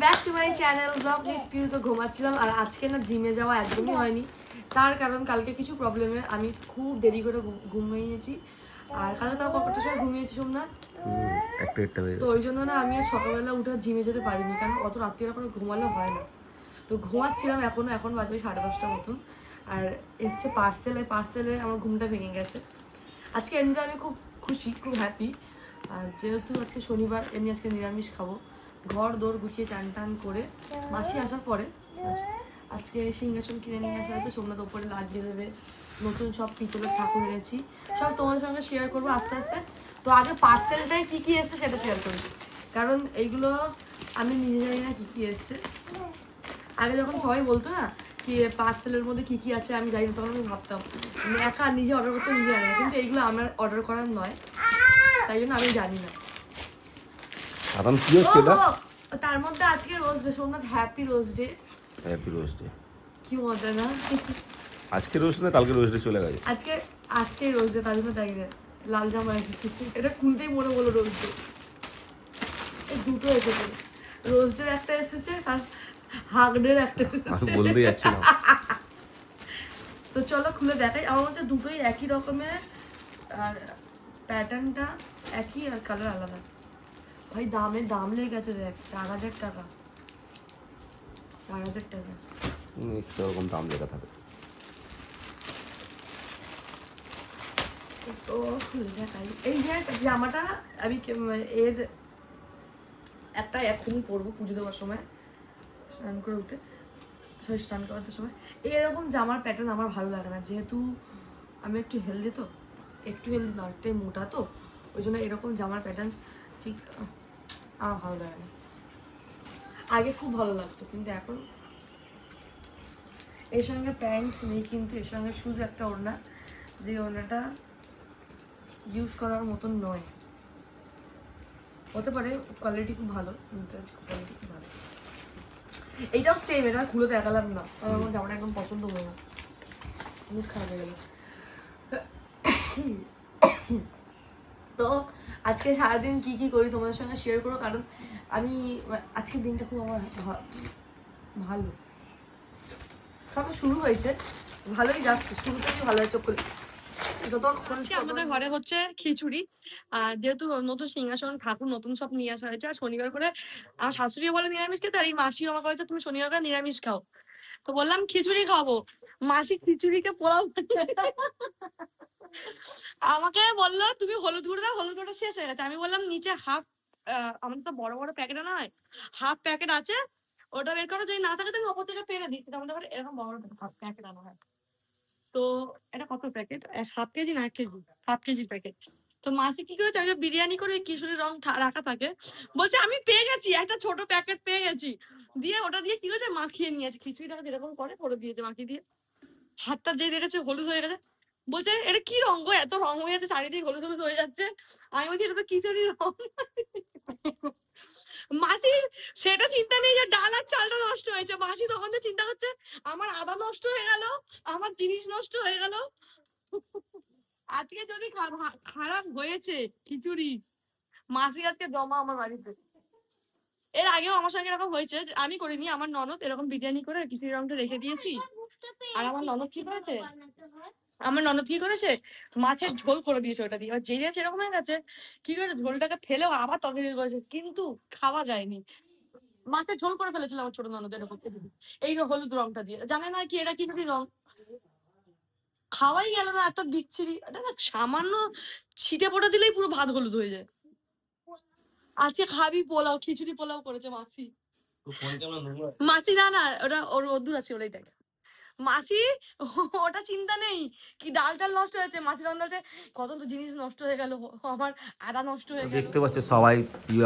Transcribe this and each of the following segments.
Back to my channel vlog with Piu. তো ঘুমাচ্ছিলাম আর আজকে না জিমে যাওয়া একদমই হয়নি, তার কারণ কালকে কিছু প্রবলেমে আমি খুব দেরি করে ঘুমিয়েছি। আর কালকে তাও কতটার সময় ঘুমিয়েছি সোমনাথ, তো ওই জন্য না আমি আর সকালবেলা উঠে জিমে যেতে পারিনি, কারণ অত রাত্রিবেলা করে ঘুমালে হয় না। তো ঘুমাচ্ছিলাম এখন বাজে 10:30 মতন। আর এসছে পার্সেলে আমার ঘুমটা ভেঙে গেছে। আজকে এমনিতে আমি খুব খুশি, খুব হ্যাপি। আর যেহেতু আজকে শনিবার, এমনি আজকে নিরামিষ খাবো। ঘর দৌড় গুছিয়ে চান টান করে মাসি আসার পরে আজকে সিংহাসন কিনে নিয়ে আসা হয়েছে, সোমনাথ ওপরে লাগিয়ে দেবে। নতুন সব পিতলের ঠাকুর এনেছি, সব তোমাদের সঙ্গে শেয়ার করবো আস্তে আস্তে। তো আগে পার্সেলটায় কী কী এসছে সেটা শেয়ার করি, কারণ এইগুলো আমি নিজে জানি না কী কী এসছে। আগে যখন সবাই বলতো না কি পার্সেলের মধ্যে কী কী আছে আমি জানি না, তখন আমি ভাবতাম একা নিজে অর্ডার করতে নিজে জানি না, কিন্তু এইগুলো আমার অর্ডার করার নয়, তাই জন্য আমি জানি না। তার মধ্যে আজকে rose day, Somnath happy rose day. Happy rose day. কি মজা না? আজকে রোজ না, কালকে রোজ ডে চলে গেছে। আজকে রোজ ডে, তার জন্য তাই লাল জামা এসেছে। এটা খুলতেই মনে বলো রোজ ডে। এই দুটো এসেছে, রোজ ডে একটা এসেছে আর হাগডের একটা এসেছে। বলতে যাচ্ছিলাম। তো চলো খুলে দেখাই। আমার মধ্যে দুটোই একই রকমের, আর প্যাটার্নটা একই আর কালার আলাদা। ভাই দাম লেগে গেছে, দেখ 4,000 টাকা। 4,000 টাকা একটা রকম দাম লেখা থাকে। তো খুলে দেখাই। এই যে জামাটা আমি এর একটা এখনই পরবো পুজো দেওয়ার সময়, স্নান করে উঠে, স্নান করাতে সময়। এরকম জামার প্যাটার্ন আমার ভালো লাগে না, যেহেতু আমি একটু হেলদি, তো একটু হেলদি না, একটাই মোটা, তো ওই জন্য এরকম জামার প্যাটার্ন ঠিক আমার ভালো লাগে না। আগে খুব ভালো লাগতো, কিন্তু এখন এর সঙ্গে প্যান্ট নেই, কিন্তু এর সঙ্গে শুধু একটা ওড়না, যে ওড়নাটা ইউজ করার মতন নয়। হতে পারে কোয়ালিটি খুব ভালো, কোয়ালিটি খুব ভালো। এইটাও সেম, এটা খুলে দেখালাম না, আমার জামাটা একদম পছন্দ হলো না, মুখ খারাপ হয়ে গেল। তো আজকে সারাদিন কি কি করি তোমাদের সঙ্গে শেয়ার করো, কারণ আমি আজকের দিনটা খুব আমার ভালো। সবে শুরু হয়েছে, ভালোই যাচ্ছে, শুরু থেকে ভালো চোখ খুলে। আমাদের ঘরে হচ্ছে খিচুড়ি, আর যেহেতু নতুন সিংহাসন ঠাকুর নতুন সব নিয়ে আসা হয়েছে, আর শনিবার করে আমার শাশুড়িও বলে নিরামিষ খেতে, আর এই মাসিও আমাকে বলেছে তুমি শনিবার করে নিরামিষ খাও। তো বললাম খিচুড়ি খাবো, মাসি খিচুড়িকে পোলাও আমাকে বললো তুমি হলুদ গুঁড়ো দাও, হলুদ গুঁড়োটা শেষ হয়ে গেছে। আমি বললাম নিচে হাফ, আমাদের তো বড় বড় প্যাকেট আনা হয়, হাফ প্যাকেট আছে, ওটা বের করো, যদি না থাকে তুমি ওপর থেকে পেরে দিচ্ছি, আমাদের এরকম বড় হাফ প্যাকেট আনা হয়। তো এটা কত প্যাকেট, 1/2 কেজি না 1 কেজি, 1/2 কেজির প্যাকেট। তো মাসি কি করেছে, আগে বিরিয়ানি করে কিশোরীর রং রাখা থাকে, বলছে আমি পেয়ে গেছি একটা ছোট প্যাকেট পেয়ে গেছি, দিয়ে ওটা দিয়ে কি করেছে মাখিয়ে নিয়েছে, খিচুড়িটাকে যেরকম করে দিয়েছে মাখিয়ে দিয়ে, হাতটা যেই দেখেছে হলুদ হয়ে গেছে, বলছে এটা কি রঙ গো, এত রঙ হয়ে যাচ্ছে, চারিদিকে হলুদ হলুদ হয়ে যাচ্ছে। আমি বলছি এটা তো খিচুড়ির রং। মাসির সেটা চিন্তা নেই যে ডাল আর চালটা নষ্ট হয়েছে, মাসি তখন তো চিন্তা করছে আমার আদা নষ্ট হয়ে গেল, আমার জিনিস নষ্ট হয়ে গেল। আজকে যদি খারাপ হয়েছে খিচুড়ি, মাসি আজকে জমা আমার বাড়িতে। এর আগেও আমার সঙ্গে এরকম হয়েছে, আমি করিনি, আমার ননদ এরকম বিরিয়ানি করে খিচুড়ি রংটা রেখে দিয়েছি, আর আমার ননদ কি করেছে মাছের ঝোল করে দিয়েছে ওটা দিয়ে, এবার যে দিয়েছে এরকম হয়ে গেছে, কি করেছে ঝোলটাকে ফেলেও আবার তরকারি করেছে, কিন্তু খাওয়া যায়নি। মাছের ঝোল করে ফেলেছিল আমার ছোট ননদের উপর, এই হলুদ রংটা দিয়ে, জানে না কি এটা খিচুড়ি রং, খাওয়াই গেল না, এত বিচ্ছিরি। সামান্য ছিটে পোটা দিলেই পুরো ভাত হলুদ হয়ে যায়। আজকে খাবি পোলাও, খিচুড়ি পোলাও করেছে মাসি। মাসি না ওটা ওর দূর আছে, ওটাই দেখ মাসি, ওটা চিন্তা নেই কি ডাল টাল নষ্ট হয়েছে, মাসি তখন বলছে কত তো জিনিস নষ্ট হয়ে গেল, আমার আদা নষ্ট হয়ে গেল। দেখতে পাচ্ছ সবাই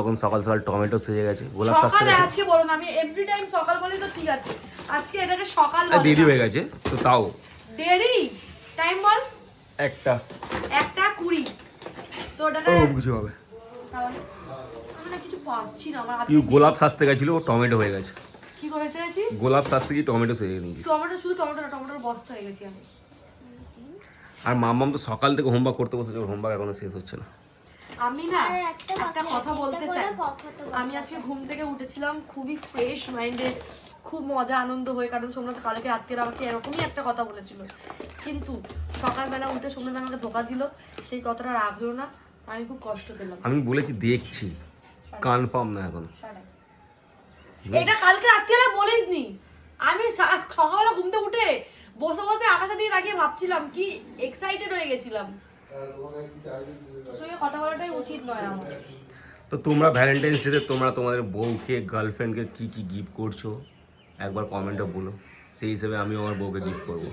এখন সকাল সকাল টমেটো সেজে গেছে, গোলাপ সকালে আজকে বলো না, আমি এভরি টাইম সকাল বলি তো ঠিক আছে, আজকে এটাকে সকাল বলে, দেরি হয়ে গেছে তো তাও দেরি টাইম বল, 1:20 তো ওটাকে কিছু হবে। তাহলে আমি না কিছু পাচ্ছি না, আমার গোলাপ সাজতে গেছিল, টমেটো হয়ে গেছে। কি করে ফেলেছি? গোলাপ সাজতে গিয়ে টমেটো সেজে নিয়েছি। শুধু টমেটোর বস্তা হয়ে গেছি আমি। আর মাম্মাম তো সকাল থেকে হোমওয়ার্ক করতে বসেছে, ওর হোমওয়ার্ক এখনো শেষ হচ্ছে না। আমি না একটা কথা বলতে চাই, আমি আজকে ঘুম থেকে উঠেছিলাম খুবই ফ্রেশ মাইন্ডে, খুব মজা আনন্দ হয়ে, কারণ সোমনাথ কালকে রাত্রে আমাকে এরকমই একটা কথা বলেছিল, কিন্তু সকালবেলা উঠে সোমনাথ আমাকে ধোকা দিল, সেই কথাটা রাখলো না, আমি খুব কষ্ট পেলাম। আমি বলেছি দেখছি, কনফার্ম না এখন। এটা কালকে রাত্রিবেলা বলিসনি, আমি সকালবেলা ঘুম থেকে উঠে বসে বসে আকাশে দিয়ে তাকিয়ে ভাবছিলাম, কি এক্সাইটেড হয়ে গেছিলাম। তোর সঙ্গে কথা বলাটাই উচিত নয় আমার। তো তোমরা ভ্যালেন্টাইন্স ডেতে তোমরা তোমাদের বউকে গার্লফ্রেন্ডকে কি কি গিফট করছো একবার কমেন্টে বলো, সেই হিসেবে আমি আমার বউকে গিফট করবো,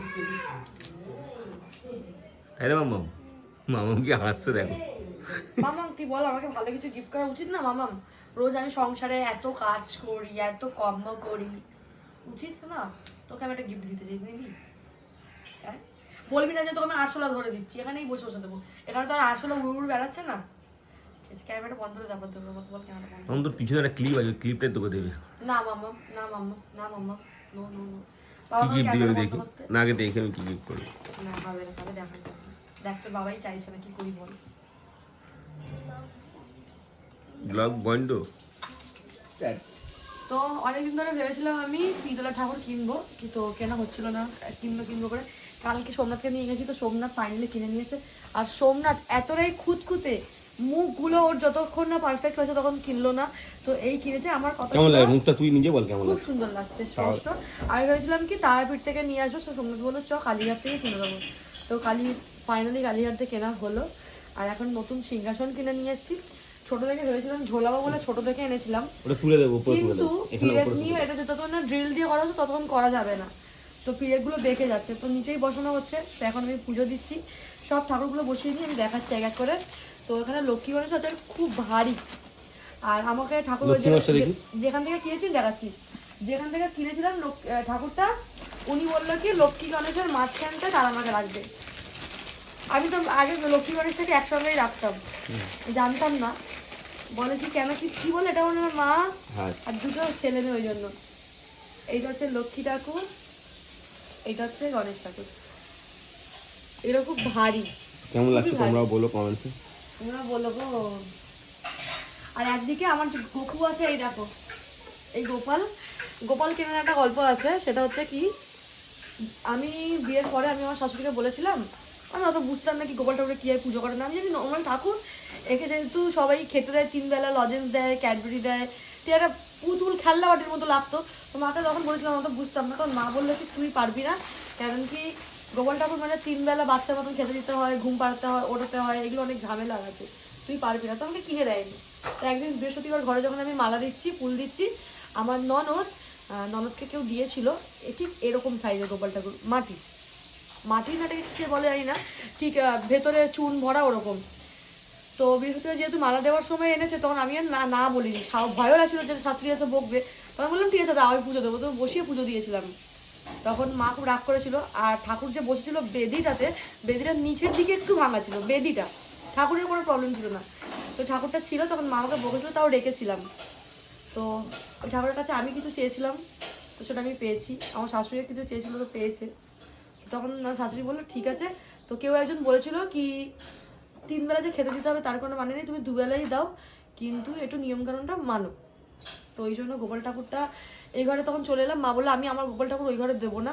তাই না মামাম? মামাম কি হাসছে দেখো। মামাম তুই বল, আমাকে ভালো কিছু গিফট করা উচিত না মামাম? রোজ আমি সংসারে এত কাজ করি, এত কর্ম করি, উচিত না তোকে আমি একটা গিফট দিতে চাই, নিবি? হ্যাঁ, বলবি না যে তোকে আমি আরশোলা ধরে দিচ্ছি, এখানেই বসে বসে দেবো, এখানে তো আর আরশোলা উড়ে উড়ে বেড়াচ্ছে না। ক্যামেরাটা বন্ধ করে তারপর দেবো, আমাকে বল ক্যামেরাটা বন্ধ। তখন তোর পিছনে একটা ক্লিপ আছে, ক্লিপটাই তোকে দেবে। না মাম্মা, না মাম্মা, না মাম্মা, নো নো নো। কি গিফট দিবে আমি দেখি, না আগে দেখি আমি কি গিফট করি। না হবে না, তাহলে দেখা যাবে। দেখ তোর বাবাই চাইছে না, কি করি বল। Blog bond. তো অনেকদিন ধরে ভেবেছিলাম আমি পিতলা ঠাকুর কিনবো, কিন্তু কেনা হচ্ছিল না, কিনবো করে কালকে সোমনাথকে নিয়ে গেছি, তো সোমনাথ ফাইনালি কিনে নিয়েছে। আর সোমনাথ এতটাই খুঁতখুঁতে, মুখগুলো ওর যতক্ষণ না পারফেক্ট হয়েছে তখন কিনলো না, তো এই কিনেছে। আমার কথা কেমন লাগে মুখটা তুই নিজে বল, কেমন খুব লাগে? সুন্দর লাগছে, স্পষ্ট। আমি ভেবেছিলাম কি তারাপীঠ থেকে নিয়ে আসবো, তো সোমনাথ বললো চ কালীঘাট থেকে কিনে দেবো, তো ফাইনালি কালীঘাট থেকে কেনা হলো। আর এখন নতুন সিংহাসন কিনে নিয়ে এসেছি। ছোট থেকে ভেবেছিলাম ঝোলাবো বলে ছোট থেকে এনেছিলাম, ওটা তুলে দেবো, উপরে তুলে কিন্তু দেবো, এখানে পিরেক উপরে নিয়ে এটা যতক্ষণ না ড্রিল দিয়ে করা হচ্ছে ততক্ষণ করা যাবে না, তো পিরেকগুলো বেঁকে যাচ্ছে, তো নিচেই বসানো হচ্ছে। তো এখন আমি পুজো দিচ্ছি, সব ঠাকুরগুলো বসিয়ে নিয়ে আমি দেখাচ্ছি এক এক করে। তো এখানে লক্ষ্মী গণেশ আছে, খুব ভারী। আর আমাকে ঠাকুর যেখান থেকে কিনেছি দেখাচ্ছি, যেখান থেকে কিনেছিলাম ঠাকুরটা, উনি বললো কি লক্ষ্মী গণেশের মাঝখানটা তার আমাকে রাখবে। আমি তো আগে লক্ষ্মী গণেশটাকে একসঙ্গেই রাখতাম, জানতাম না। বলে কি কেন, কি বলে, এটা বলে আমার মা আর দুটো ছেলে মেয়ে, ওই জন্য। এইটা হচ্ছে লক্ষ্মী ঠাকুর, এইটা হচ্ছে গণেশ ঠাকুর, এগুলো খুব ভারী। কেমন লাগছে তোমরাও বলো কমেন্টসে, তোমরা বলো গো। আর একদিকে আমার যে গোপু আছে, এই দেখো, এই গোপাল কেনার একটা গল্প আছে। সেটা হচ্ছে কি, আমি বিয়ের পরে আমি আমার শাশুড়িকে বলেছিলাম, আমি অত বুঝতাম না কি গোপাল ঠাকুরে কি পুজো করে না, আমি জানি নর্মাল ঠাকুর, একে যেহেতু সবাই খেতে দেয়, 3 বেলা লজেন্স দেয়, ক্যাডবেরি দেয়, তো একটা পুতুল খেলনা বাটির মতো লাগতো। তো মাকে তখন বলেছিলাম, অত বুঝতাম না, তখন মা বললো কি তুই পারবি না, কারণ কি গোপাল ঠাকুর মানে 3 বেলা বাচ্চার মতন খেতে দিতে হয়, ঘুম পাড়াতে হয়, ওঠাতে হয়, এগুলো অনেক ঝামেলা আছে, তুই পারবি না, তো আমাকে কিনে দেয়নি। তো একদিন বৃহস্পতিবার ঘরে যখন আমি মালা দিচ্ছি, ফুল দিচ্ছি, আমার ননদকে কেউ দিয়েছিল ঠিক এরকম সাইজের গোপাল ঠাকুর, মাটির নাটে বলে জানি না, ঠিক ভেতরে চুন ভরা ওরকম। তো বৃহস্পতিবার যেহেতু মালা দেওয়ার সময় এনেছে, তখন আমি আর না বলিনি, ভয়ও লাগছিল যে শাশুড়ি এসে বকবে, তখন বললাম ঠিক আছে দাও আমি পুজো দেবো, তো বসিয়ে পুজো দিয়েছিলাম। তখন মা খুব রাগ করেছিল, আর ঠাকুর যে বসেছিল বেদিটার নিচের দিকে একটু ভাঙা ছিল বেদিটা, ঠাকুরের কোনো প্রবলেম ছিল না, তো ঠাকুরটা ছিল, তখন মা আমাকে বকেছিল, তাও রেখেছিলাম। তো ওই ঠাকুরের কাছে আমি কিছু চেয়েছিলাম, তো সেটা আমি পেয়েছি, আমার শাশুড়ি কিছু চেয়েছিল, তো পেয়েছে। তখন শাশুড়ি বললো ঠিক আছে, তো কেউ একজন বলেছিল কি 3 বেলা যে খেতে দিতে হবে তার কোনো মানে নেই, তুমি 2 বেলাই দাও, কিন্তু একটু নিয়মকানুনটা মানো। তো ওই জন্য গোপাল ঠাকুরটা এই ঘরে তখন চলে এলাম। মা বললো আমি আমার গোপাল ঠাকুর ওই ঘরে দেবো না,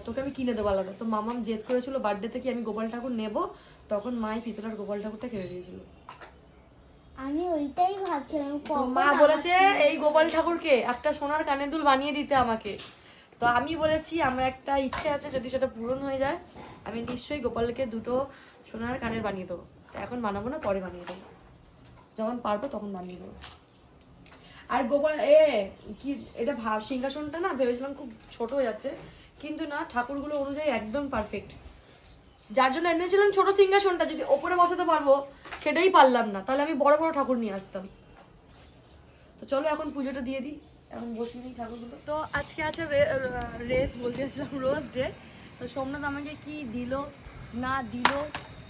তোকে আমি কিনে দেবো আলাদা। তো মামাম জেদ করেছিল বার্থডেতে কি আমি গোপাল ঠাকুর নেবো, তখন মাই পিতলার গোপাল ঠাকুরটা কিনে দিয়েছিল। আমি ওইটাই ভাবছিলাম, মা বলেছে এই গোপাল ঠাকুরকে একটা সোনার কানের দুল বানিয়ে দিতে আমাকে। তো আমি বলেছি আমার একটা ইচ্ছে আছে, যদি সেটা পূরণ হয়ে যায় আমি নিশ্চয়ই গোপালকে 2টো সোনার কানের বানিয়ে দেবো। এখন বানাবো না, পরে বানিয়ে দেবো, যখন পারবো তখন বানিয়ে দেবো। আর গোপাল কি এটা সিংহাসনটা না ভেবেছিলাম খুব ছোট হয়ে যাচ্ছে, কিন্তু না ঠাকুরগুলো অনুযায়ী একদম পারফেক্ট। যার জন্য এনেছিলাম ছোট সিংহাসনটা, যদি ওপরে বসাতে পারবো সেটাই পারলাম না, তাহলে আমি বড় বড় ঠাকুর নিয়ে আসতাম। তো চলো এখন পুজোটা দিয়ে দিই, এখন বসিয়ে নিই ঠাকুরগুলো। তো আজকে আছে রোজ ডে। তো সোমনাথ আমাকে কি দিল না দিল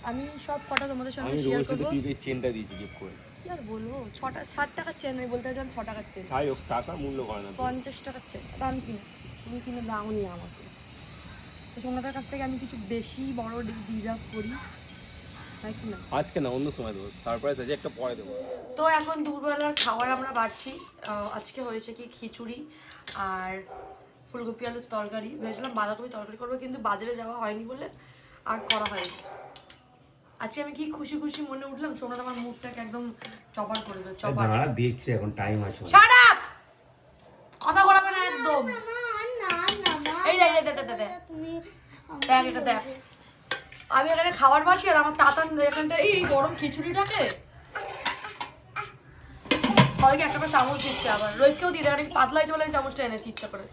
আমি সব কটা তোমাদের সঙ্গে শেয়ার করবো। আমি চেনটা দিয়েছি গিফট করে, কি আর বলবো, 60 টাকার চেন, আমি বলতে চাইছিলাম 6 টাকার চেন, যাই হোক টাকা মূল্য করে না, 50 টাকার চেন আমি কিনেছি, তুমি কিনে দাওনি আমাকে। তো সোমনাথের কাছ থেকে আমি কিছু বেশি বড় ডিজার্ভ করি, তাই কি না? আজকে না, অন্য সময় দেবো, সারপ্রাইজ আছে, একটা পরে দেবো। তো এখন দুপুরবেলার খাবার আমরা বাড়ছি। আজকে হয়েছে কি খিচুড়ি আর ফুলকপি আলুর তরকারি। ভেবেছিলাম বাঁধাকপি তরকারি করবো, কিন্তু বাজারে যাওয়া হয়নি বলে আর করা হয়নি। আজকে আমি কি খুশি খুশি মনে উঠলাম, সোমনাথ আমার মুখটাকে একদম চপার করে দিল। চপার, দেখছি এখন টাইম আছে। শাট আপ, কথা বলাবে না একদম। না না না মা, এই দেখ দেখ দেখ দেখ তুমি দেখ এটা দেখ, আমি এখানে খাবার বাড়ছি আর আমার তাতান এখানটা এই গরম খিচুড়িটাকে সবাইকে একটা করে চামচ দিচ্ছে। আবার রোহিতকেও দিয়ে দেয়, অনেক পাতলা হয়েছে বলে আমি চামচটা এনেছি ইচ্ছা করে।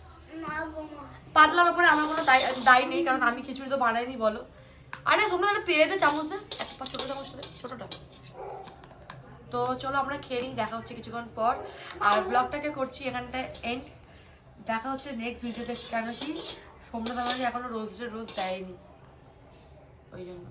মা গো মা। পাতলার উপরে আমার কোনো দায় নেই, কারণ আমি খিচুড়ি তো বানাইনি বলো। আরে সোমনাথ একটা পেয়ে দে চামচ দে, একটা ছোটো চামচ দে, ছোটোটা। তো চলো আমরা খেয়ে নিই, দেখা হচ্ছে কিছুক্ষণ পর। আর ব্লগটাকে করছি এখানটায় এন্ড। দেখা হচ্ছে নেক্সট ভিডিওতে, কেন কি সোমনাথ আমাকে এখনো রোজ দেয়নি, ওই জন্য।